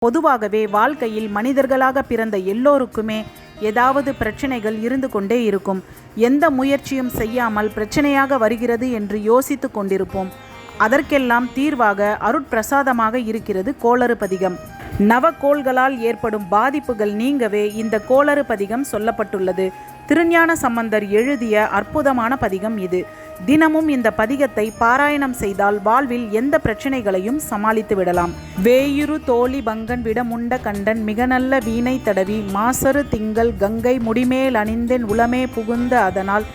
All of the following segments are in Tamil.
பொதுவாகவே வாழ்க்கையில் மனிதர்களாக பிறந்த எல்லோருக்குமே ஏதாவது பிரச்சனைகள் இருந்து கொண்டே இருக்கும். எந்த முயற்சியும் செய்யாமல் பிரச்சனையாக வருகிறது என்று யோசித்து கொண்டிருப்போம். அதற்கெல்லாம் தீர்வாக அருட்பிரசாதமாக இருக்கிறது கோளறு பதிகம். நவக்கோள்களால் ஏற்படும் பாதிப்புகள் நீங்கவே இந்த கோளறு பதிகம் சொல்லப்பட்டுள்ளது. திருஞான சம்பந்தர் எழுதிய அற்புதமான பதிகம் இது. தினமும் இந்த பதிகத்தை பாராயணம் செய்தால் வாழ்வில் எந்த பிரச்சனைகளையும் சமாளித்து விடலாம். வேயுரு தோழி பங்கன் விடமுண்ட கண்டன் மிக நல்ல வீணை தடவி மாசரு திங்கள் கங்கை முடிமேல் அணிந்தேன் உளமே புகுந்த அதனால்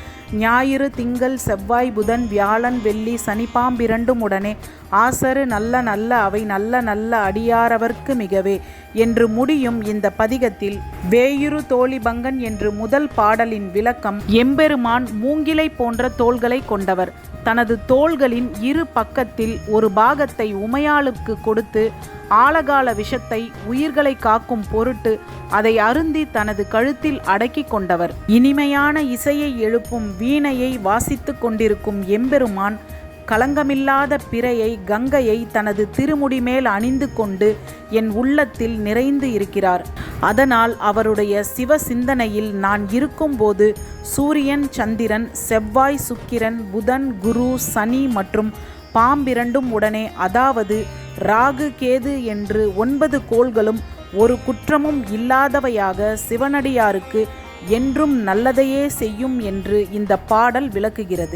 ஞாயிறு திங்கள் செவ்வாய் புதன் வியாழன் வெள்ளி சனிப்பாம்பிரண்டும் உடனே ஆசரு நல்ல நல்ல அவை நல்ல நல்ல அடியாரவர்க்கு மிகவே என்று முடியும் இந்த பதிகத்தில் வேயுரு தோழி பங்கன் என்று முதல் பாடலின் விளக்கம். எம்பெருமான் மூங்கிலை போன்ற தோள்களை கொண்டவர். தனது தோள்களின் இரு பக்கத்தில் ஒரு பாகத்தை உமையாளுக்கு கொடுத்து ஆழகால விஷத்தை உயிர்களை காக்கும் பொருட்டு அதை அருந்தி தனது கழுத்தில் அடக்கி கொண்டவர். இனிமையான இசையை எழுப்பும் வீணையை வாசித்து கொண்டிருக்கும் எம்பெருமான் களங்கமில்லாத பிறையை கங்கையை தனது திருமுடி மேல் அணிந்து கொண்டு என் உள்ளத்தில் நிறைந்து இருக்கிறார். அதனால் அவருடைய சிவ சிந்தனையில் நான் இருக்கும்போது சூரியன் சந்திரன் செவ்வாய் சுக்கிரன் புதன் குரு சனி மற்றும் பாம்பிரண்டும் உடனே, அதாவது ராகு கேது என்று 9 கோள்களும் ஒரு குற்றமும் இல்லாதவையாக சிவனடியாருக்கு என்றும் நல்லதையே செய்யும் என்று இந்த பாடல் விளக்குகிறது.